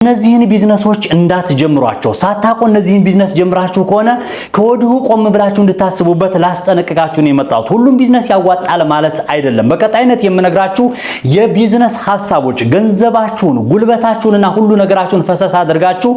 እነዚህን ቢዝነሶች እንዳትጀምሯቸው ሳታውቁ እነዚህን ቢዝነስ ጀምራችሁ ከሆነ ከወዲሁ ቆም ብላችሁ እንድታስቡበት ላስጠነቅቃችሁ ነው የመጣሁት። ሁሉም ቢዝነስ ያዋጣል ማለት አይደለም። በቀጣይነት የምነግራችሁ የቢዝነስ ሐሳቦች ገንዘባችሁን፣ ጉልበታችሁንና ሁሉ ነገራችሁን ፈሰስ አድርጋችሁ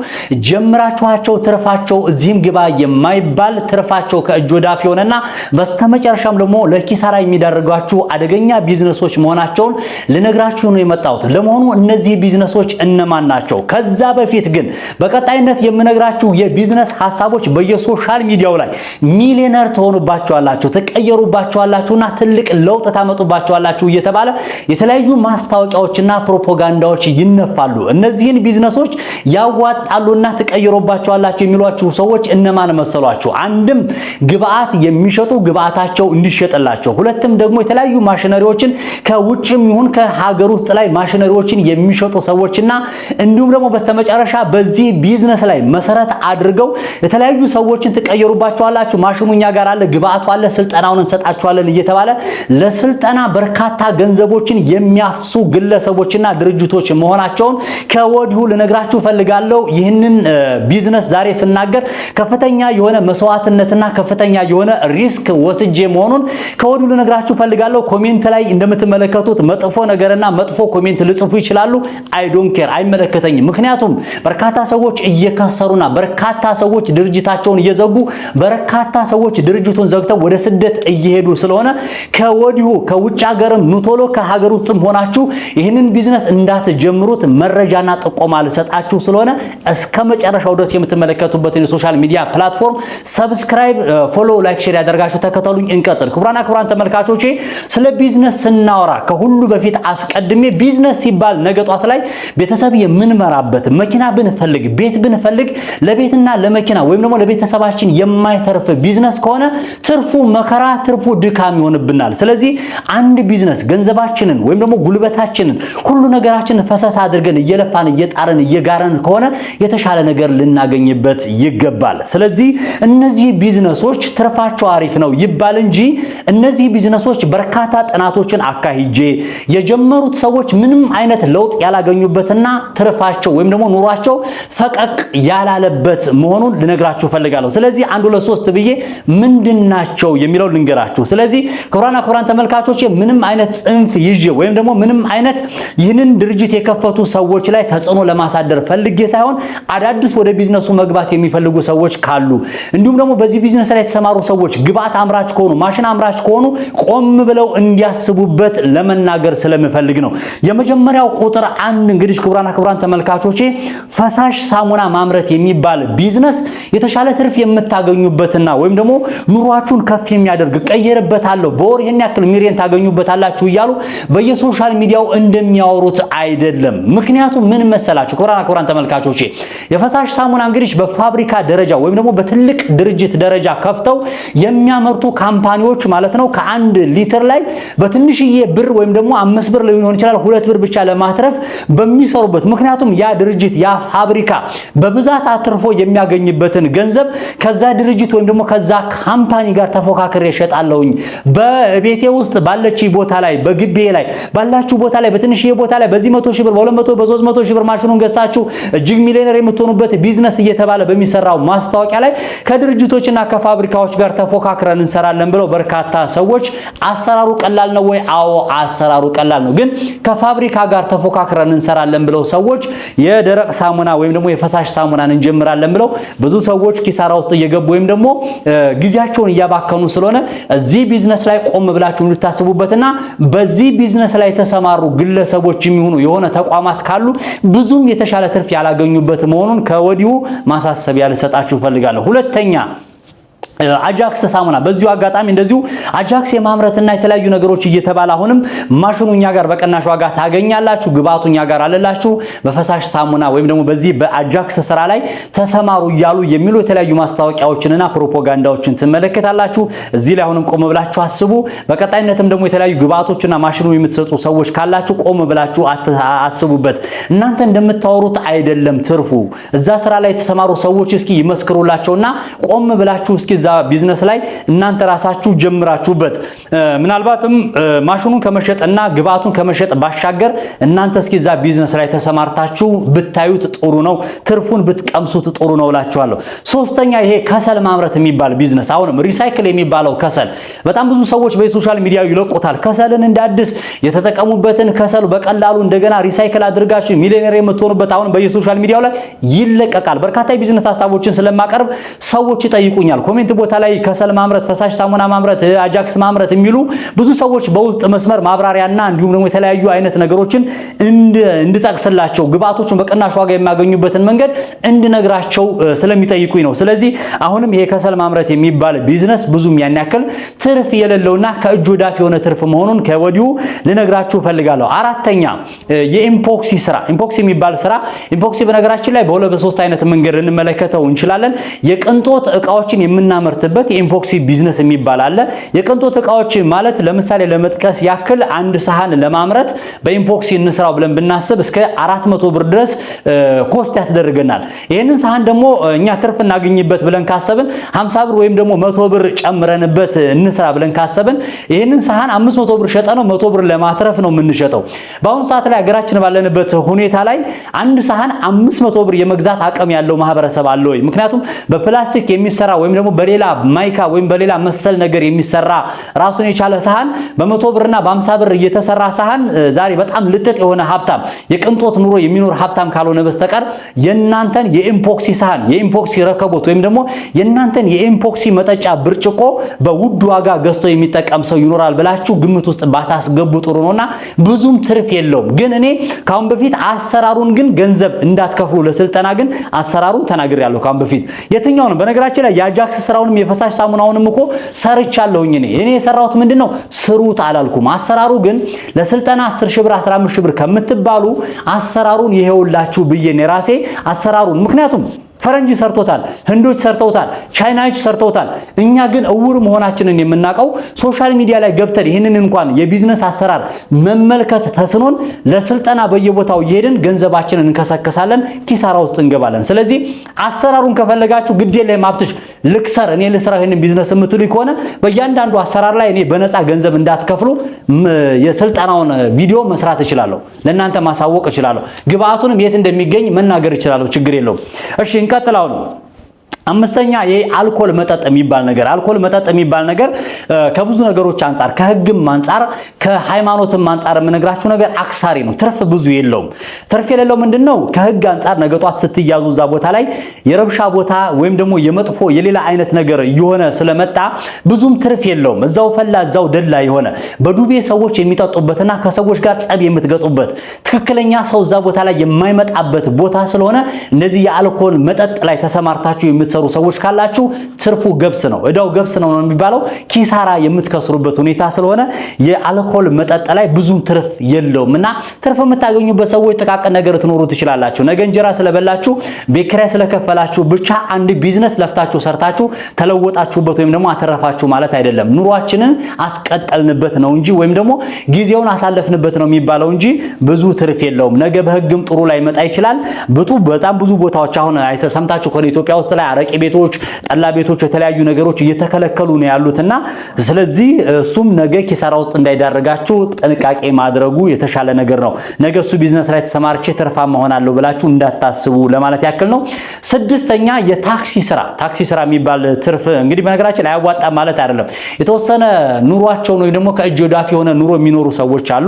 ጀምራችኋቸው ትርፋቸው እዚህም ግባ የማይባል ትርፋቸው ከእጅ ወዳፍ የሆነና በስተመጨረሻም ደግሞ ለኪሳራ የሚዳርጓችሁ አደገኛ ቢዝነሶች መሆናቸውን ልነግራችሁ ነው የመጣሁት። ለመሆኑ እነዚህ ቢዝነሶች እነማን ናቸው? ከዛ በፊት ግን በቀጣይነት የምነግራችሁ የቢዝነስ ሐሳቦች በየሶሻል ሚዲያው ላይ ሚሊዮነር ትሆኑባቸዋላችሁ፣ ተቀየሩባቸዋላችሁና ትልቅ ለውጥ ታመጡባቸዋላችሁ እየተባለ የተለያዩ ማስታወቂያዎችና ፕሮፓጋንዳዎች ይነፋሉ። እነዚህን ቢዝነሶች ያዋጣሉና ተቀየሩባቸዋላችሁ የሚሏችሁ ሰዎች እነማን መሰሏችሁ? አንድም ግብአት የሚሸጡ ግብአታቸው እንዲሸጥላቸው፣ ሁለትም ደግሞ የተለያዩ ማሽነሪዎችን ከውጭም ይሁን ከሀገር ውስጥ ላይ ማሽነሪዎችን የሚሸጡ ሰዎችና እንዲሁም ደግሞ በስተመጨረሻ በዚህ ቢዝነስ ላይ መሰረት አድርገው የተለያዩ ሰዎችን ተቀየሩባቸዋላችሁ። ማሽኑኛ ጋር አለ፣ ግብአቱ አለ፣ ስልጠናውን እንሰጣችኋለን እየተባለ ለስልጠና በርካታ ገንዘቦችን የሚያፍሱ ግለሰቦችና ድርጅቶች መሆናቸውን ከወዲሁ ልነግራችሁ ፈልጋለሁ። ይህንን ቢዝነስ ዛሬ ስናገር ከፍተኛ የሆነ መስዋዕትነትና ከፍተኛ የሆነ ሪስክ ወስጄ መሆኑን ከወዲሁ ልነግራችሁ ፈልጋለሁ። ኮሜንት ላይ እንደምትመለከቱት መጥፎ ነገርና መጥፎ ኮሜንት ልጽፉ ይችላሉ። አይ ዶንት ኬር፣ አይመለከተኝም። ምክንያቱም በርካታ ሰዎች እየከሰሩና በርካታ ሰዎች ድርጅታቸውን እየዘጉ በርካታ ሰዎች ድርጅቱን ዘግተው ወደ ስደት እየሄዱ ስለሆነ ከወዲሁ ከውጭ ሀገርም ኑቶሎ ከሀገር ውስጥም ሆናችሁ ይህንን ቢዝነስ እንዳትጀምሩት መረጃና ጥቆማ ልሰጣችሁ ስለሆነ እስከ መጨረሻው ድረስ የምትመለከቱበትን የሶሻል ሚዲያ ፕላትፎርም ሰብስክራይብ፣ ፎሎ፣ ላይክ፣ ሼር ያደርጋችሁ ተከተሉኝ። እንቀጥል። ክቡራን ተመልካቾቼ ስለ ቢዝነስ ስናወራ ከሁሉ በፊት አስቀድሜ ቢዝነስ ሲባል ነገ ጧት ላይ ቤተሰብ የምንመራበት መኪና ብንፈልግ ቤት ብንፈልግ ለቤትና ለመኪና ወይም ደግሞ ለቤተሰባችን የማይተርፍ ቢዝነስ ከሆነ ትርፉ መከራ፣ ትርፉ ድካም ይሆንብናል። ስለዚህ አንድ ቢዝነስ ገንዘባችንን ወይም ደግሞ ጉልበታችንን ሁሉ ነገራችንን ፈሰስ አድርገን እየለፋን እየጣረን እየጋረን ከሆነ የተሻለ ነገር ልናገኝበት ይገባል። ስለዚህ እነዚህ ቢዝነሶች ትርፋቸው አሪፍ ነው ይባል እንጂ እነዚህ ቢዝነሶች በርካታ ጥናቶችን አካሂጄ የጀመሩት ሰዎች ምንም አይነት ለውጥ ያላገኙበትና ትርፋቸው ወይም ደግሞ ኑሯቸው ፈቀቅ ያላለበት መሆኑን ልነግራችሁ ፈልጋለሁ። ስለዚህ አንድ ሁለት ሶስት ብዬ ምንድናቸው የሚለው ልንገራችሁ። ስለዚህ ክቡራን ተመልካቾች ምንም አይነት ጽንፍ ይዤ ወይም ደግሞ ምንም አይነት ይህንን ድርጅት የከፈቱ ሰዎች ላይ ተጽዕኖ ለማሳደር ፈልጌ ሳይሆን አዳዲስ ወደ ቢዝነሱ መግባት የሚፈልጉ ሰዎች ካሉ እንዲሁም ደግሞ በዚህ ቢዝነስ ላይ የተሰማሩ ሰዎች ግብአት አምራች ከሆኑ ማሽን አምራች ከሆኑ ቆም ብለው እንዲያስቡበት ለመናገር ስለምፈልግ ነው። የመጀመሪያው ቁጥር አንድ እንግዲህ ክቡራን ተመልካቾቼ ፈሳሽ ሳሙና ማምረት የሚባል ቢዝነስ የተሻለ ትርፍ የምታገኙበትና ወይም ደግሞ ኑሯችሁን ከፍ የሚያደርግ ቀየርበታለሁ በወር ይሄን ያክል ሚሊዮን ታገኙበታላችሁ እያሉ በየሶሻል ሚዲያው እንደሚያወሩት አይደለም። ምክንያቱም ምን መሰላችሁ ክቡራን ተመልካቾቼ የፈሳሽ ሳሙና እንግዲህ በፋብሪካ ደረጃ ወይም ደግሞ በትልቅ ድርጅት ደረጃ ከፍተው የሚያመርቱ ካምፓኒዎች ማለት ነው ከአንድ ሊትር ላይ በትንሽዬ ብር ወይም ደግሞ 5 ብር ሊሆን ይችላል 2 ብር ብቻ ለማትረፍ በሚሰሩበት ምክንያቱም ያ ድርጅት ያ ፋብሪካ በብዛት አትርፎ የሚያገኝበትን ገንዘብ ከዛ ድርጅት ወይም ደግሞ ከዛ ካምፓኒ ጋር ተፎካክሬ እሸጣለሁኝ በቤቴ ውስጥ ባለች ቦታ ላይ በግቤ ላይ ባላችሁ ቦታ ላይ በትንሽዬ ቦታ ላይ በዚህ 100 ሺህ ብር በ200 በ300 ሺህ ብር ማሽኑን ገዝታችሁ እጅግ ሚሊዮነር የምትሆኑበት ቢዝነስ እየተባለ በሚሰራው ማስታወቂያ ላይ ከድርጅቶችና ከፋብሪካዎች ጋር ተፎካክረን እንሰራለን ብለው በርካታ ሰዎች አሰራሩ ቀላል ነው ወይ? አዎ አሰራሩ ቀላል ነው። ግን ከፋብሪካ ጋር ተፎካክረን እንሰራለን ብለው ሰዎች የደረቅ ሳሙና ወይም ደግሞ የፈሳሽ ሳሙናን እንጀምራለን ብለው ብዙ ሰዎች ኪሳራ ውስጥ እየገቡ ወይም ደግሞ ጊዜያቸውን እያባከኑ ስለሆነ እዚህ ቢዝነስ ላይ ቆም ብላችሁ እንድታስቡበትና በዚህ ቢዝነስ ላይ የተሰማሩ ግለሰቦች የሚሆኑ የሆነ ተቋማት ካሉ ብዙም የተሻለ ትርፍ ያላገኙበት መሆኑን ከወዲሁ ማሳሰቢያ ልሰጣችሁ ፈልጋለሁ። ሁለተኛ አጃክስ ሳሙና በዚሁ አጋጣሚ እንደዚሁ አጃክስ የማምረትና የተለያዩ ነገሮች እየተባለ አሁንም ማሽኑኛ ጋር በቀናሽ ዋጋ ታገኛላችሁ፣ ግብአቱኛ ጋር አለላችሁ። በፈሳሽ ሳሙና ወይም ደግሞ በዚህ በአጃክስ ስራ ላይ ተሰማሩ እያሉ የሚሉ የተለያዩ ማስታወቂያዎችንና ፕሮፓጋንዳዎችን ትመለከታላችሁ። እዚህ ላይ አሁንም ቆም ብላችሁ አስቡ። በቀጣይነትም ደግሞ የተለያዩ ግብአቶችና ማሽኑ የምትሰጡ ሰዎች ካላችሁ ቆም ብላችሁ አስቡበት። እናንተ እንደምታወሩት አይደለም ትርፉ። እዛ ስራ ላይ የተሰማሩ ሰዎች እስኪ ይመስክሩላቸውና ቆም ብላችሁ እስኪ ዛ ቢዝነስ ላይ እናንተ ራሳችሁ ጀምራችሁበት ምናልባትም ማሽኑን ከመሸጥና ግብአቱን ከመሸጥ ባሻገር እናንተ እስኪ ዛ ቢዝነስ ላይ ተሰማርታችሁ ብታዩት ጥሩ ነው፣ ትርፉን ብትቀምሱት ጥሩ ነው እላችኋለሁ። ሶስተኛ ይሄ ከሰል ማምረት የሚባል ቢዝነስ፣ አሁንም ሪሳይክል የሚባለው ከሰል በጣም ብዙ ሰዎች በሶሻል ሚዲያ ይለቁታል። ከሰልን እንዳዲስ የተጠቀሙበትን ከሰል በቀላሉ እንደገና ሪሳይክል አድርጋችሁ ሚሊዮነር የምትሆኑበት አሁን በየሶሻል ሚዲያው ላይ ይለቀቃል። በርካታ የቢዝነስ ሐሳቦችን ስለማቀርብ ሰዎች ይጠይቁኛል ኮሜንት ቦታ ላይ ከሰል ማምረት፣ ፈሳሽ ሳሙና ማምረት፣ አጃክስ ማምረት የሚሉ ብዙ ሰዎች በውስጥ መስመር ማብራሪያና እንዲሁም ደግሞ የተለያዩ አይነት ነገሮችን እንድጠቅስላቸው ግብአቶችን በቅናሽ ዋጋ የሚያገኙበትን መንገድ እንድነግራቸው ስለሚጠይቁኝ ነው። ስለዚህ አሁንም ይሄ ከሰል ማምረት የሚባል ቢዝነስ ብዙም ያን ያክል ትርፍ የሌለውና ከእጅ ወዳፍ የሆነ ትርፍ መሆኑን ከወዲሁ ልነግራችሁ ፈልጋለሁ። አራተኛ የኢምፖክሲ ስራ። ኢምፖክሲ የሚባል ስራ ኢምፖክሲ በነገራችን ላይ በሁለት በሶስት አይነት መንገድ እንመለከተው እንችላለን። የቅንጦት እቃዎችን የምናመርትበት የኢምፖክሲ ቢዝነስ የሚባል አለ። የቅንጦት እቃዎች ማለት ለምሳሌ ለመጥቀስ ያክል አንድ ሳህን ለማምረት በኢምፖክሲ እንስራው ብለን ብናስብ እስከ 400 ብር ድረስ ኮስት ያስደርገናል። ይሄንን ሳህን ደግሞ እኛ ትርፍ እናገኝበት ብለን ካሰብን 50 ብር ወይም ደግሞ 100 ብር ጨምረንበት እንስራ ብለን ካሰብን ይሄንን ሳህን 500 ብር ሸጠ ነው 100 ብር ለማትረፍ ነው የምንሸጠው። በአሁኑ ሰዓት ላይ ሀገራችን ባለንበት ሁኔታ ላይ አንድ ሳህን 500 ብር የመግዛት አቅም ያለው ማህበረሰብ አለ ወይ? ምክንያቱም በፕላስቲክ የሚሰራ ወይም ደግሞ በሌላ ማይካ ወይም በሌላ መሰል ነገር የሚሰራ ራሱን የቻለ ሳህን በ100 ብርና በ50 ብር እየተሰራ ሳህን ዛሬ በጣም ልጥጥ የሆነ ሀብታም የቅንጦት ኑሮ የሚኖር ሀብታም ካልሆነ በስተቀር የናንተን የኢምፖክሲ ሳህን የኢምፖክሲ ረከቦት ወይም ደግሞ የናንተን የኢምፖክሲ መጠጫ ብርጭቆ በውድ ዋጋ ገዝቶ የሚጠቀም ሰው ይኖራል ብላችሁ ግምት ውስጥ ባታስገቡ ጥሩ ነውና ብዙም ትርፍ የለውም። ግን እኔ ካሁን በፊት አሰራሩን ግን ገንዘብ እንዳትከፍሉ ለስልጠና ግን አሰራሩን ተናግሬያለሁ ካሁን በፊት። የትኛውንም በነገራችን ላይ የአጃክስ ስራውንም የፈሳሽ ሳሙናውንም እኮ ሰርቻለሁኝ። እኔ የሰራሁት ምንድነው ስሩት አላልኩም። አሰራሩ ግን ለስልጠና 10 ሺህ ብር 15 ሺህ ብር ከምትባሉ አሰራሩን ይሄውላችሁ ብዬ ነው ራሴ አሰራሩን ምክንያቱም ፈረንጅ ሰርቶታል፣ ህንዶች ሰርተውታል፣ ቻይናዎች ሰርተውታል። እኛ ግን እውር መሆናችንን የምናውቀው ሶሻል ሚዲያ ላይ ገብተን ይህንን እንኳን የቢዝነስ አሰራር መመልከት ተስኖን ለስልጠና በየቦታው እየሄድን ገንዘባችንን እንከሰከሳለን፣ ኪሳራ ውስጥ እንገባለን። ስለዚህ አሰራሩን ከፈለጋችሁ ግድ የለም ሀብትሽ ልክሰር እኔ ልስራ ይሄንን ቢዝነስ የምትሉ ከሆነ በእያንዳንዱ አሰራር ላይ እኔ በነፃ ገንዘብ እንዳትከፍሉ የስልጠናውን ቪዲዮ መስራት እችላለሁ፣ ለእናንተ ማሳወቅ እችላለሁ፣ ግብአቱንም የት እንደሚገኝ መናገር እችላለሁ። ችግር የለውም። እሺ እንቀጥላው ነው። አምስተኛ የአልኮል መጠጥ የሚባል ነገር አልኮል መጠጥ የሚባል ነገር ከብዙ ነገሮች አንፃር ከህግም አንፃር ከሃይማኖትም አንፃር የምነግራችሁ ነገር አክሳሪ ነው። ትርፍ ብዙ የለውም። ትርፍ የሌለው ምንድነው? ከህግ አንፃር ነገጧት ስትያዙ እዛ ቦታ ላይ የረብሻ ቦታ ወይም ደግሞ የመጥፎ የሌላ አይነት ነገር እየሆነ ስለመጣ ብዙም ትርፍ የለውም። እዛው ፈላ እዛው ደላ የሆነ በዱቤ ሰዎች የሚጠጡበትና ከሰዎች ጋር ጸብ የምትገጡበት ትክክለኛ ሰው እዛ ቦታ ላይ የማይመጣበት ቦታ ስለሆነ እንደዚህ የአልኮል መጠጥ ላይ ተሰማርታችሁ ሰሩ ሰዎች ካላችሁ ትርፉ ገብስ ነው፣ እዳው ገብስ ነው የሚባለው። ኪሳራ የምትከስሩበት ሁኔታ ስለሆነ የአልኮል መጠጥ ላይ ብዙም ትርፍ የለውምና ትርፍ የምታገኙበት ሰዎች ጥቃቅን ነገር ትኖሩ ትችላላችሁ። ነገ እንጀራ ስለበላችሁ ቤት ኪራይ ስለከፈላችሁ ብቻ አንድ ቢዝነስ ለፍታችሁ ሰርታችሁ ተለወጣችሁበት ወይም ደግሞ አተረፋችሁ ማለት አይደለም። ኑሯችንን አስቀጠልንበት ነው እንጂ ወይም ደግሞ ጊዜውን አሳለፍንበት ነው የሚባለው እንጂ ብዙ ትርፍ የለውም። ነገ በህግም ጥሩ ላይ መጣ ይችላል። በጣም ብዙ ቦታዎች አሁን ሰምታችሁ ከሆነ ኢትዮጵያ ውስጥ ላይ አረቂ ቤቶች፣ ጠላ ቤቶች፣ የተለያዩ ነገሮች እየተከለከሉ ነው ያሉትና ስለዚህ እሱም ነገ ኪሳራ ውስጥ እንዳይዳረጋችሁ ጥንቃቄ ማድረጉ የተሻለ ነገር ነው። ነገ እሱ ቢዝነስ ላይ ተሰማርቼ ትርፋማ ሆናለሁ ብላችሁ እንዳታስቡ ለማለት ያክል ነው። ስድስተኛ የታክሲ ስራ። ታክሲ ስራ የሚባል ትርፍ እንግዲህ በነገራችን ላይ አያዋጣም ማለት አይደለም። የተወሰነ ኑሯቸው ነው ደግሞ ከእጅ ወዳፍ የሆነ ኑሮ የሚኖሩ ሰዎች አሉ።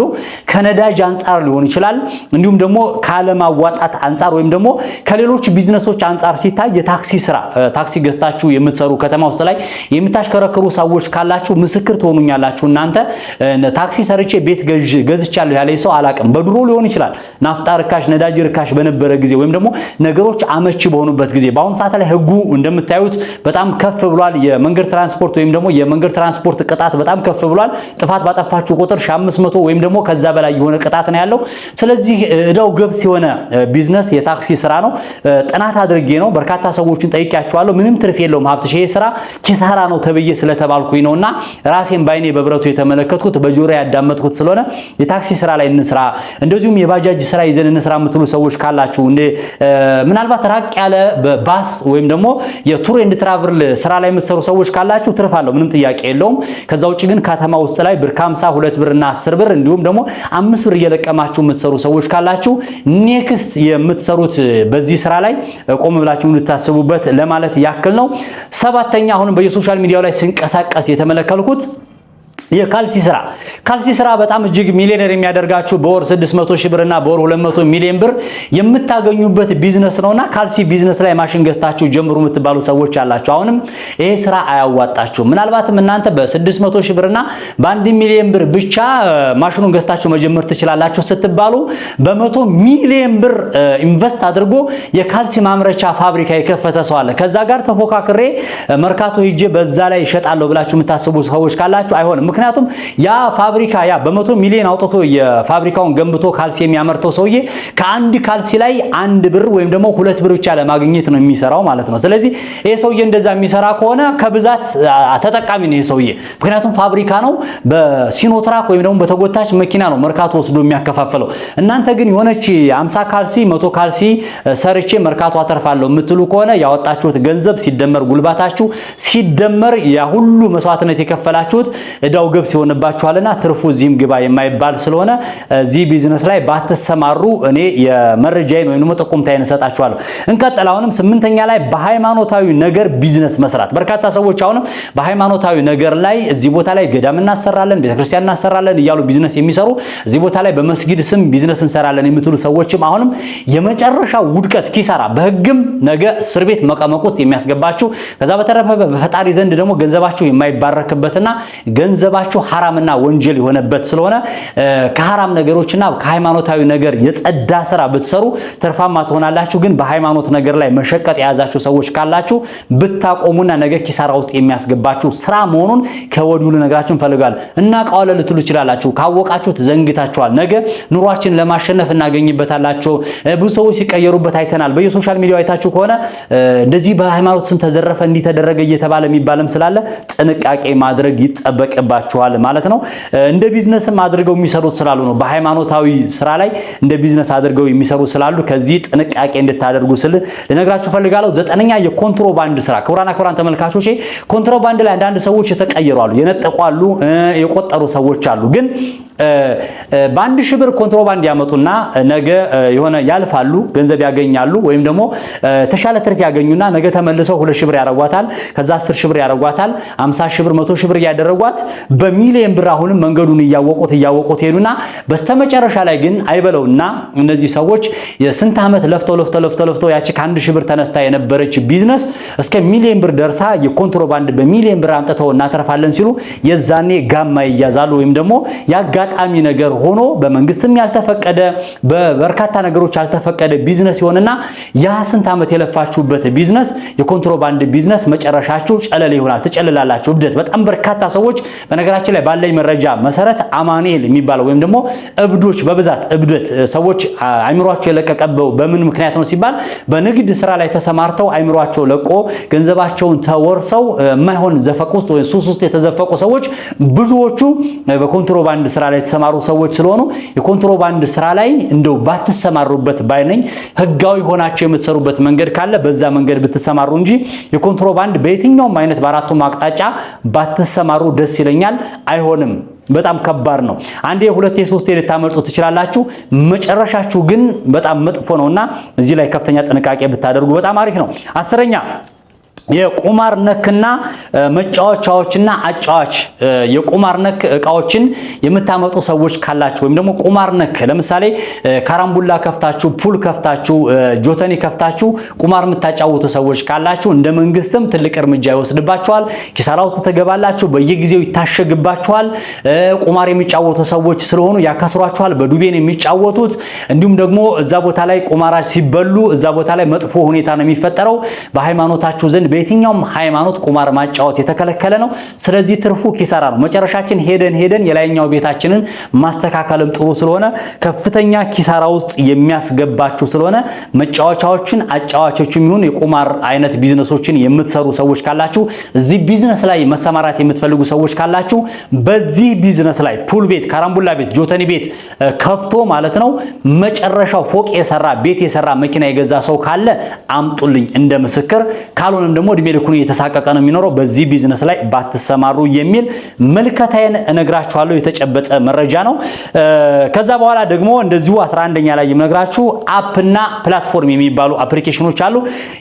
ከነዳጅ አንፃር ሊሆን ይችላል፣ እንዲሁም ደግሞ ካለማዋጣት አንፃር ወይም ደግሞ ከሌሎች ቢዝነሶች አንፃር ሲታይ የታክሲ ስራ ታክሲ ገዝታችሁ የምትሰሩ ከተማ ውስጥ ላይ የምታሽከረክሩ ሰዎች ካላችሁ ምስክር ትሆኑኛላችሁ። እናንተ ታክሲ ሰርቼ ቤት ገዝቻለሁ ያለ ሰው አላቅም። በድሮ ሊሆን ይችላል ናፍጣ ርካሽ ነዳጅ ርካሽ በነበረ ጊዜ ወይም ደግሞ ነገሮች አመቺ በሆኑበት ጊዜ። በአሁን ሰዓት ላይ ህጉ እንደምታዩት በጣም ከፍ ብሏል። የመንገድ ትራንስፖርት ወይም ደግሞ የመንገድ ትራንስፖርት ቅጣት በጣም ከፍ ብሏል። ጥፋት ባጠፋችሁ ቁጥር 500 ወይም ደግሞ ከዛ በላይ የሆነ ቅጣት ነው ያለው። ስለዚህ እዳው ገብስ የሆነ ቢዝነስ የታክሲ ስራ ነው። ጥናት አድርጌ ነው በርካታ ሰዎችን ጠይቄ ጠይቄያቸዋለሁ። ምንም ትርፍ የለውም ሀብትሽ ይሄ ስራ ኪሳራ ነው ተብዬ ስለተባልኩኝ ነውና ራሴን ባይኔ በብረቱ የተመለከትኩት በጆሮ ያዳመጥኩት ስለሆነ የታክሲ ስራ ላይ እንስራ እንደዚሁም የባጃጅ ስራ ይዘን እንስራ የምትሉ ሰዎች ካላችሁ ምናልባት ራቅ ያለ በባስ ወይም ደግሞ የቱር ኤንድ ትራቨል ስራ ላይ የምትሰሩ ሰዎች ካላችሁ ትርፍ አለው ምንም ጥያቄ የለውም። ከዛ ውጪ ግን ከተማ ውስጥ ላይ ብር 50 2 ብር እና 10 ብር እንዲሁም ደግሞ 5 ብር እየለቀማችሁ የምትሰሩ ሰዎች ካላችሁ ኔክስት የምትሰሩት በዚህ ስራ ላይ ቆም ብላችሁ እንድታስቡበት ለማለት ያክል ነው። ሰባተኛ አሁንም በየሶሻል ሚዲያው ላይ ሲንቀሳቀስ የተመለከልኩት የካልሲ ስራ በጣም እጅግ ሚሊዮነር የሚያደርጋችሁ በወር 600 ሺህ ብርና በወር 200 ሚሊዮን ብር የምታገኙበት ቢዝነስ ነውና ካልሲ ቢዝነስ ላይ ማሽን ገዝታችሁ ጀምሩ የምትባሉ ሰዎች አላችሁ። አሁንም ይሄ ስራ አያዋጣችሁም። ምናልባትም እናንተ በ600 ሺህ ብርና በ1 ሚሊዮን ብር ብቻ ማሽኑን ገዝታችሁ መጀመር ትችላላችሁ ስትባሉ በ100 ሚሊዮን ብር ኢንቨስት አድርጎ የካልሲ ማምረቻ ፋብሪካ የከፈተ ሰው አለ። ከዛ ጋር ተፎካክሬ መርካቶ ሂጄ በዛ ላይ ይሸጣለሁ ብላችሁ የምታስቡ ሰዎች ካላችሁ አይሆንም። ምክንያቱም ያ ፋብሪካ ያ በ100 ሚሊዮን አውጥቶ የፋብሪካውን ገንብቶ ካልሲ የሚያመርተው ሰውዬ ከአንድ ካልሲ ላይ 1 ብር ወይም ደግሞ 2 ብር ብቻ ለማግኘት ነው የሚሰራው ማለት ነው። ስለዚህ ይሄ ሰውዬ እንደዛ የሚሰራ ከሆነ ከብዛት ተጠቃሚ ነው ይሄ ሰውዬ። ምክንያቱም ፋብሪካ ነው፣ በሲኖትራክ ወይም ደግሞ በተጎታች መኪና ነው መርካቶ ወስዶ የሚያከፋፍለው። እናንተ ግን የሆነች 50 ካልሲ 100 ካልሲ ሰርቼ መርካቶ አተርፋለሁ የምትሉ ከሆነ ያወጣችሁት ገንዘብ ሲደመር ጉልባታችሁ ሲደመር ያ ሁሉ መስዋዕትነት የከፈላችሁት እዳው ገብስ ይሆንባችኋልና ትርፉ እዚህም ግባ የማይባል ስለሆነ እዚህ ቢዝነስ ላይ ባትሰማሩ እኔ የመረጃዬን ወይንም ጥቆምታዬን እሰጣችኋለሁ። እንቀጥል። አሁንም 8ኛ ላይ በሃይማኖታዊ ነገር ቢዝነስ መስራት። በርካታ ሰዎች አሁንም በሃይማኖታዊ ነገር ላይ እዚህ ቦታ ላይ ገዳም እናሰራለን፣ ቤተክርስቲያን እናሰራለን እያሉ ቢዝነስ የሚሰሩ እዚህ ቦታ ላይ በመስጊድ ስም ቢዝነስ እንሰራለን የምትሉ ሰዎችም አሁንም የመጨረሻ ውድቀት ኪሳራ በህግም ነገ እስር ቤት መቀመቅ ውስጥ የሚያስገባችሁ ከዛ በተረፈ በፈጣሪ ዘንድ ደግሞ ገንዘባችሁ የማይባረክበትና ገንዘባችሁ ሐራምና ወንጀል የሆነበት ስለሆነ ከሐራም ነገሮችና ከሃይማኖታዊ ነገር የጸዳ ስራ ብትሰሩ ትርፋማ ትሆናላችሁ። ግን በሃይማኖት ነገር ላይ መሸቀጥ የያዛችሁ ሰዎች ካላችሁ ብታቆሙና ነገ ኪሳራ ውስጥ የሚያስገባችሁ ስራ መሆኑን ከወዲሁ ልነግራችሁ እንፈልጋለን። እናውቀዋለን ልትሉ ይችላላችሁ። ካወቃችሁት ዘንግታችኋል። ነገ ኑሯችን ለማሸነፍ እናገኝበታላችሁ። ብዙ ሰዎች ሲቀየሩበት አይተናል። በየሶሻል ሚዲያው አይታችሁ ከሆነ እንደዚህ በሃይማኖት ስም ተዘረፈ እንዲተደረገ እየተባለ የሚባልም ስላለ ጥንቃቄ ማድረግ ይጠበቅባችኋል ማለት ነው። እንደ ቢዝነስም አድርገው የሚሰሩት ስላሉ ነው። በሃይማኖታዊ ስራ ላይ እንደ ቢዝነስ አድርገው የሚሰሩ ስላሉ ከዚህ ጥንቃቄ እንድታደርጉ ስል ልነግራችሁ ፈልጋለሁ። 9ኛ የኮንትሮባንድ ስራ። ክቡራን ተመልካቾቼ ኮንትሮባንድ ላይ አንዳንድ ሰዎች የተቀየሩ አሉ፣ የነጠቁ አሉ፣ የቆጠሩ ሰዎች አሉ። ግን በአንድ ሺህ ብር ኮንትሮባንድ ያመጡና ነገ የሆነ ያልፋሉ፣ ገንዘብ ያገኛሉ፣ ወይም ደግሞ ተሻለ ትርፍ ያገኙና ነገ ተመልሰው 2 ሺህ ብር ያረጓታል፣ ከዛ 10 ሺህ ብር ያረጓታል፣ 50 ሺህ ብር 100 ሺህ ብር ያደረጓት በሚሊዮን ብር አሁንም መንገዱን እያወቁት ሄዱና በስተመጨረሻ ላይ ግን አይበለውና እነዚህ ሰዎች የስንት ዓመት ለፍተው ያቺ ከ1 ሺህ ብር ተነስታ የነበረች ቢዝነስ እስከ ሚሊዮን ብር ደርሳ የኮንትሮባንድ በሚሊዮን ብር አምጥተው እናተርፋለን ሲሉ የዛኔ ጋማ ይያዛሉ ወይም ደግሞ አጋጣሚ ነገር ሆኖ በመንግስትም ያልተፈቀደ በበርካታ ነገሮች ያልተፈቀደ ቢዝነስ ይሆንና ያ ስንት ዓመት የለፋችሁበት ቢዝነስ የኮንትሮባንድ ቢዝነስ መጨረሻችሁ ጨለል ይሆናል፣ ትጨልላላችሁ። እብደት በጣም በርካታ ሰዎች በነገራችን ላይ ባለኝ መረጃ መሰረት አማኑኤል የሚባለው ወይም ደግሞ እብዶች በብዛት እብደት ሰዎች አይምሯቸው የለቀቀበው በምን ምክንያት ነው ሲባል በንግድ ስራ ላይ ተሰማርተው አይምሯቸው ለቆ ገንዘባቸውን ተወርሰው የማይሆን ዘፈቅ ውስጥ ወይ ሱስ ውስጥ የተዘፈቁ ሰዎች ብዙዎቹ በኮንትሮባንድ ስራ ላይ የተሰማሩ ሰዎች ስለሆኑ የኮንትሮባንድ ስራ ላይ እንደው ባትሰማሩበት ባይነኝ። ህጋዊ ሆናችሁ የምትሰሩበት መንገድ ካለ በዛ መንገድ ብትሰማሩ እንጂ የኮንትሮባንድ በየትኛውም አይነት በአራቱም አቅጣጫ ባትሰማሩ ደስ ይለኛል። አይሆንም። በጣም ከባድ ነው። አንዴ ሁለቴ ሶስቴ ልታመልጡ ትችላላችሁ። መጨረሻችሁ ግን በጣም መጥፎ ነውና እዚህ ላይ ከፍተኛ ጥንቃቄ ብታደርጉ በጣም አሪፍ ነው። 10ኛ የቁማር ነክና መጫወቻዎችና አጫዋች የቁማር ነክ እቃዎችን የምታመጡ ሰዎች ካላችሁ ወይም ደግሞ ቁማር ነክ ለምሳሌ ካራምቡላ ከፍታችሁ ፑል ከፍታችሁ ጆተኒ ከፍታችሁ ቁማር የምታጫውቱ ሰዎች ካላችሁ እንደ መንግስትም ትልቅ እርምጃ ይወስድባችኋል። ኪሳራ ውስጥ ተገባላችሁ። በየጊዜው ይታሸግባችኋል። ቁማር የሚጫወቱ ሰዎች ስለሆኑ ያከስሯችኋል። በዱቤን የሚጫወቱት እንዲሁም ደግሞ እዛ ቦታ ላይ ቁማራች ሲበሉ እዛ ቦታ ላይ መጥፎ ሁኔታ ነው የሚፈጠረው። በሃይማኖታችሁ ዘንድ በየትኛውም ሃይማኖት ቁማር ማጫወት የተከለከለ ነው። ስለዚህ ትርፉ ኪሳራ ነው። መጨረሻችን ሄደን የላይኛው ቤታችንን ማስተካከልም ጥሩ ስለሆነ ከፍተኛ ኪሳራ ውስጥ የሚያስገባችሁ ስለሆነ መጫወቻዎችን አጫዋቾችም ይሁን የቁማር አይነት ቢዝነሶችን የምትሰሩ ሰዎች ካላችሁ እዚህ ቢዝነስ ላይ መሰማራት የምትፈልጉ ሰዎች ካላችሁ በዚህ ቢዝነስ ላይ ፑል ቤት፣ ካራምቡላ ቤት፣ ጆተኒ ቤት ከፍቶ ማለት ነው መጨረሻው ፎቅ የሰራ ቤት የሰራ መኪና የገዛ ሰው ካለ አምጡልኝ እንደ ምስክር። ካልሆነም ደግሞ እድሜ ልኩን እየተሳቀቀ ነው የሚኖረው በዚህ ቢዝነስ ላይ ባትሰማሩ የሚል መልከታዬን እነግራችኋለሁ። የተጨበጠ መረጃ ነው። ከዛ በኋላ ደግሞ እንደዚሁ 11ኛ ላይ የምነግራችሁ አፕና ፕላትፎርም የሚባሉ አፕሊኬሽኖች አሉ።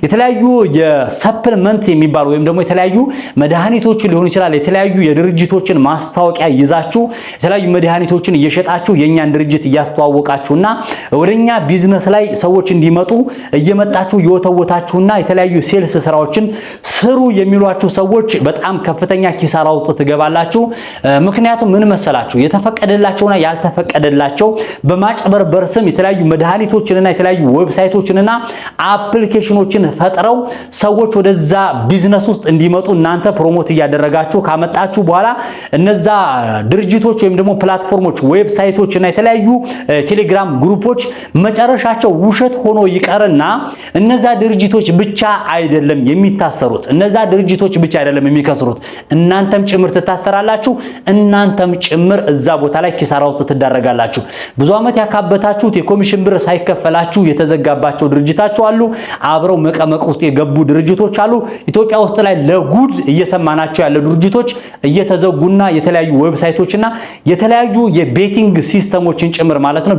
የተለያዩ የሰፕልመንት የሚባሉ ወይም ደግሞ የተለያዩ መድኃኒቶችን ሊሆን ይችላል የተለያዩ የድርጅቶችን ማስታወቂያ ይዛችሁ የተለያዩ መድኃኒቶችን እየሸጣችሁ የኛን ድርጅት እያስተዋወቃችሁና ወደኛ ቢዝነስ ላይ ሰዎች እንዲመጡ እየመጣችሁ እየወተወታችሁና የተለያዩ ሴልስ ስራዎችን ስሩ የሚሏችሁ ሰዎች በጣም ከፍተኛ ኪሳራ ውስጥ ትገባላችሁ። ምክንያቱም ምን መሰላችሁ የተፈቀደላቸውና ያልተፈቀደላቸው በማጭበርበር ስም የተለያዩ መድኃኒቶችንና የተለያዩ ዌብሳይቶችንና አፕሊኬሽኖችን ፈጥረው ሰዎች ወደዛ ቢዝነስ ውስጥ እንዲመጡ እናንተ ፕሮሞት እያደረጋችሁ ካመጣችሁ በኋላ እነዛ ድርጅቶች ወይም ደግሞ ፕላትፎርሞች ዌብሳይቶችና የተለያዩ ቴሌግራም ግሩፖች መጨረሻቸው ውሸት ሆኖ ይቀርና እነዛ ድርጅቶች ብቻ አይደለም የሚታሰሩት፣ እነዛ ድርጅቶች ብቻ አይደለም የሚከስሩት፣ እናንተም ጭምር ትታሰራላችሁ። እናንተም ጭምር እዛ ቦታ ላይ ኪሳራ ውስጥ ትዳረጋላችሁ። ብዙ ዓመት ያካበታችሁት የኮሚሽን ብር ሳይከፈላችሁ የተዘጋባቸው ድርጅታችሁ አሉ። አብረው መቀመቅ ውስጥ የገቡ ድርጅቶች አሉ። ኢትዮጵያ ውስጥ ላይ ለጉድ እየሰማናቸው ያለ ድርጅቶች እየተዘጉና የተለያዩ ዌብሳይቶችና የተለያዩ የቤቲንግ ሲስተሞችን ጭምር ማለት ነው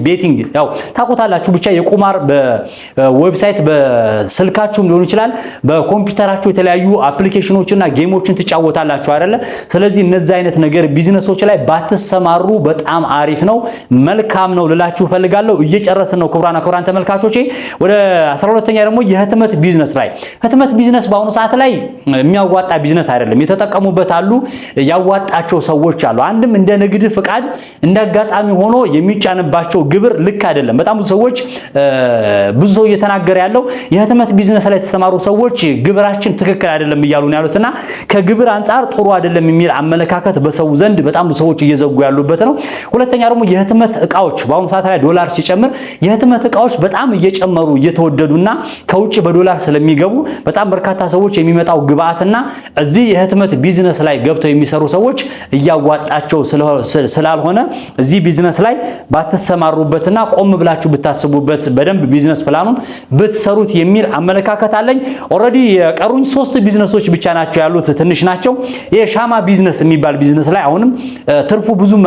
ቤቲንግ ያው ታውቁታላችሁ ብቻ የቁማር በዌብሳይት በስልካችሁም ሊሆን ይችላል በኮምፒውተራችሁ የተለያዩ አፕሊኬሽኖችና ጌሞችን ትጫወታላችሁ አይደለ? ስለዚህ እነዚህ አይነት ነገር ቢዝነሶች ላይ ባትሰማሩ በጣም አሪፍ ነው፣ መልካም ነው ልላችሁ ፈልጋለሁ። እየጨረስን ነው ክቡራን ተመልካቾቼ። ወደ 12ኛ ደግሞ የህትመት ቢዝነስ ላይ ህትመት ቢዝነስ በአሁኑ ሰዓት ላይ የሚያዋጣ ቢዝነስ አይደለም። የተጠቀሙበት አሉ፣ ያዋጣቸው ሰዎች አሉ። አንድም እንደ ንግድ ፍቃድ እንዳጋጣሚ ሆኖ የሚጫንባቸው ግብር ልክ አይደለም። በጣም ብዙ ሰው እየተናገረ ያለው የህትመት ቢዝነስ ላይ የተሰማሩ ሰዎች ግብራችን ትክክል አይደለም እያሉ ነው ያሉትና ከግብር አንፃር ጥሩ አይደለም የሚል አመለካከት በሰው ዘንድ በጣም ብዙ ሰዎች እየዘጉ ያሉበት ነው። ሁለተኛ ደግሞ የህትመት እቃዎች በአሁኑ ሰዓት ላይ ዶላር ሲጨምር የህትመት እቃዎች በጣም እየጨመሩ እየተወደዱና ከውጭ በዶላር ስለሚገቡ በጣም በርካታ ሰዎች የሚመጣው ግብአትና እዚህ የህትመት ቢዝነስ ላይ ገብተው የሚሰሩ ሰዎች እያዋጣቸው ስላልሆነ እዚህ ቢዝነስ ላይ ባትሰማሩበትና ቆም ብላችሁ ብታስቡበት በደንብ ቢዝነስ ፕላኑን ብትሰሩት የሚል አመለካከት አለኝ። ኦሬዲ የቀሩኝ 3 ቢዝነሶች ብቻ ናቸው ያሉት፣ ትንሽ ናቸው። የሻማ ቢዝነስ የሚባል ቢዝነስ ላይ አሁንም ትርፉ ብዙም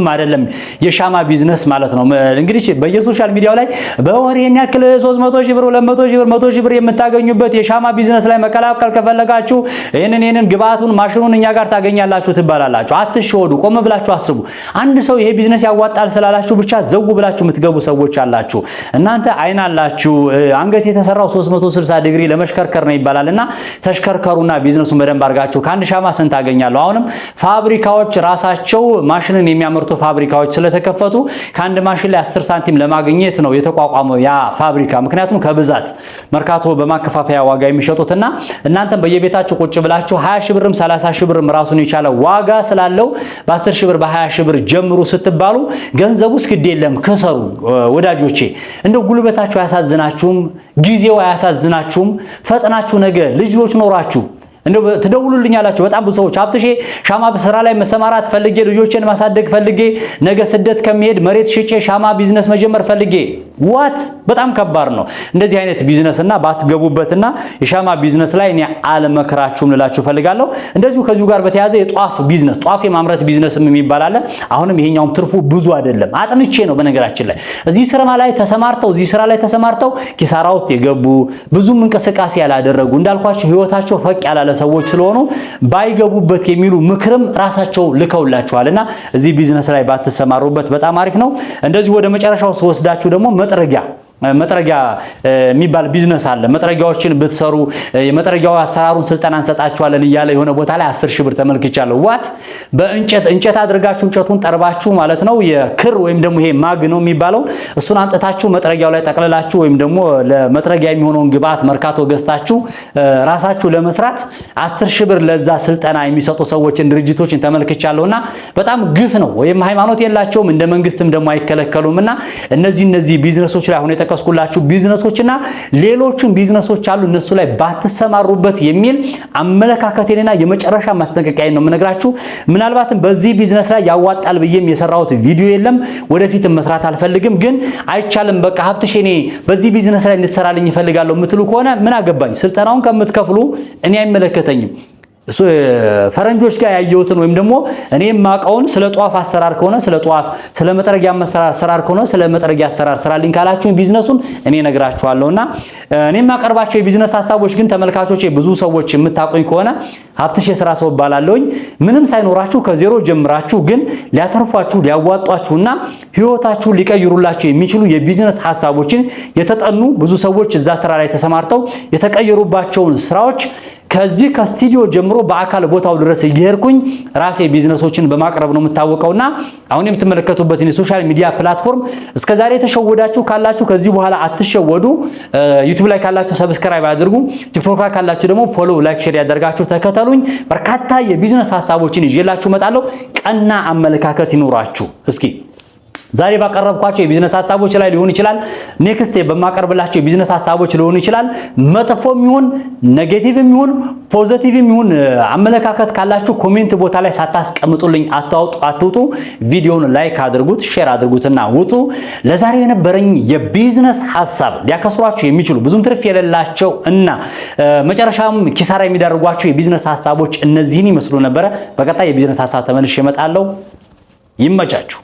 አይደለም። የሻማ ቢዝነስ ማለት ነው። እንግዲህ በየሶሻል ሚዲያው ላይ በወሬን ያክል 300 ሺህ ብር 200 ሺህ ብር 100 ሺህ ብር የምታገኙበት የሻማ ቢዝነስ ላይ መቀላቀል ከፈለጋችሁ ይሄንን ግብአቱን ማሽኑን እኛ ጋር ታገኛላችሁ ትባላላችሁ። አትሸወዱ፣ ቆም ብላችሁ አስቡ። አንድ ሰው ይሄ ቢዝነስ ያዋጣል ስላላችሁ ብቻ ዘው ብላችሁ የምትገቡ ሰዎች አላችሁ። እናንተ አይን አላችሁ። አንገት የተሰራው 360 ዲግሪ ለመሽከርከር ነው ይባላልና ተሽከርከሩና ቢዝነሱን በደንብ አድርጋችሁ ከአንድ ሻማ ስንት ታገኛለሁ። አሁንም ፋብሪካዎች ራሳቸው ማሽንን የሚያመርቱ ፋብሪካዎች ስለተከፈቱ ከአንድ ማሽን ላይ 10 ሳንቲም ለማግኘት ነው የተቋቋመው ያ ፋብሪካ። ምክንያቱም ከብዛት መርካቶ በማከፋፈያ ዋጋ የሚሸጡትና እናንተም በየቤታችሁ ቁጭ ብላችሁ 20 ሺህ ብርም 30 ሺህ ብርም ራሱን የቻለ ዋጋ ስላለው በ10 ሺህ ብር በ20 ሺህ ብር ጀምሩ ስትባሉ ገንዘቡ እስክድ የለም ከሰሩ ወዳጆቼ። እንደው ጉልበታችሁ አያሳዝናችሁም? ጊዜው አያሳዝናችሁም? ፈጥናችሁ ነገ ልጆች ኖራችሁ እንደው ትደውሉልኛላችሁ በጣም ብዙ ሰዎች አብትሼ ሻማ ስራ ላይ መሰማራት ፈልጌ ልጆችን ማሳደግ ፈልጌ ነገ ስደት ከመሄድ መሬት ሽጬ ሻማ ቢዝነስ መጀመር ፈልጌ ዋት በጣም ከባድ ነው። እንደዚህ አይነት ቢዝነስና ባትገቡበትና የሻማ ቢዝነስ ላይ እኔ አልመክራችሁም ልላችሁ ፈልጋለሁ። እንደዚሁ ከዚሁ ጋር በተያያዘ የጧፍ ቢዝነስ ጧፍ የማምረት ቢዝነስም የሚባል አለ። አሁንም ይሄኛውም ትርፉ ብዙ አይደለም። አጥንቼ ነው በነገራችን ላይ እዚህ ስራ ላይ ተሰማርተው ኪሳራ ውስጥ የገቡ ብዙም እንቅስቃሴ ያላደረጉ እንዳልኳችሁ ህይወታቸው ፈቅ ያላለ ሰዎች ስለሆኑ ባይገቡበት የሚሉ ምክርም ራሳቸው ልከውላችኋልና እዚህ ቢዝነስ ላይ ባትሰማሩበት በጣም አሪፍ ነው። እንደዚህ ወደ መጨረሻው ወስዳችሁ ደግሞ መጥረጊያ የሚባል ቢዝነስ አለ። መጥረጊያዎችን ብትሰሩ የመጥረጊያው አሰራሩን ስልጠና እንሰጣችኋለን እያለ የሆነ ቦታ ላይ 10 ሺህ ብር ተመልክቻለሁ። ዋት በእንጨት አድርጋችሁ እንጨቱን ጠርባችሁ ማለት ነው። የክር ወይም ደግሞ ይሄ ማግ ነው የሚባለው እሱን አምጥታችሁ መጥረጊያው ላይ ጠቅልላችሁ ወይም ደግሞ ለመጥረጊያ የሚሆነውን ግብአት መርካቶ ገዝታችሁ ራሳችሁ ለመስራት 10 ሺህ ብር ለዛ ስልጠና የሚሰጡ ሰዎችን ድርጅቶችን ተመልክቻለሁና በጣም ግፍ ነው። ወይም ሃይማኖት የላቸውም እንደ መንግስትም ደግሞ አይከለከሉምና እነዚህ ቢዝነሶች ላይ አሁን የተከስኩላችሁ ቢዝነሶችና ሌሎችን ቢዝነሶች አሉ እነሱ ላይ ባትሰማሩበት የሚል አመለካከቴና የመጨረሻ ማስጠንቀቂያ ነው የምነግራችሁ። ምናልባትም በዚህ ቢዝነስ ላይ ያዋጣል ብዬም የሰራሁት ቪዲዮ የለም፣ ወደፊትም መስራት አልፈልግም። ግን አይቻልም በቃ ሀብትሽ እኔ በዚህ ቢዝነስ ላይ እንድትሰራልኝ ይፈልጋለሁ የምትሉ ከሆነ ምን አገባኝ፣ ስልጠናውን ከምትከፍሉ እኔ አይመለከተኝም። ፈረንጆች ጋር ያየሁትን ወይም ደግሞ እኔ የማውቀውን ስለ ጧፍ አሰራር ከሆነ ስለ ጧፍ፣ ስለ መጥረጊያ አሰራር ከሆነ ስለ መጥረጊያ አሰራር ስራልኝ ካላችሁኝ ቢዝነሱን እኔ ነግራችኋለሁና እኔ የማቀርባቸው የቢዝነስ ሐሳቦች ግን ተመልካቾቼ ብዙ ሰዎች የምታቆኝ ከሆነ ሀብትሽ የሥራ ሰው ባላለሁኝ ምንም ሳይኖራችሁ ከዜሮ ጀምራችሁ ግን ሊያተርፏችሁ ሊያዋጧችሁና ህይወታችሁን ሊቀይሩላችሁ የሚችሉ የቢዝነስ ሐሳቦችን የተጠኑ ብዙ ሰዎች እዛ ስራ ላይ ተሰማርተው የተቀየሩባቸውን ስራዎች ከዚህ ከስቱዲዮ ጀምሮ በአካል ቦታው ድረስ እየሄድኩኝ ራሴ ቢዝነሶችን በማቅረብ ነው የምታወቀውና አሁን የምትመለከቱበት የሶሻል ሚዲያ ፕላትፎርም እስከዛሬ ተሸወዳችሁ ካላችሁ ከዚህ በኋላ አትሸወዱ። ዩቲዩብ ላይ ካላችሁ ሰብስክራይብ አድርጉ። ቲክቶክ ላይ ካላችሁ ደግሞ ፎሎ፣ ላይክ፣ ሼር ያደርጋችሁ ተከተሉኝ። በርካታ የቢዝነስ ሐሳቦችን ይዤላችሁ እመጣለሁ። ቀና አመለካከት ይኖራችሁ። እስኪ ዛሬ ባቀረብኳቸው የቢዝነስ ሐሳቦች ላይ ሊሆን ይችላል፣ ኔክስት በማቀርብላችሁ የቢዝነስ ሐሳቦች ሊሆን ይችላል፣ መጥፎም ይሁን ኔጌቲቭም ይሁን ፖዚቲቭም ይሁን አመለካከት ካላችሁ ኮሜንት ቦታ ላይ ሳታስቀምጡልኝ አትውጡ። ቪዲዮውን ላይክ አድርጉት፣ ሼር አድርጉትና ውጡ። ለዛሬ የነበረኝ የቢዝነስ ሐሳብ ሊያከስሯችሁ የሚችሉ ብዙም ትርፍ የሌላቸው እና መጨረሻም ኪሳራ የሚዳርጓችሁ የቢዝነስ ሐሳቦች እነዚህን ይመስሉ ነበረ። በቀጣይ የቢዝነስ ሐሳብ ተመልሼ እመጣለሁ። ይመቻችሁ።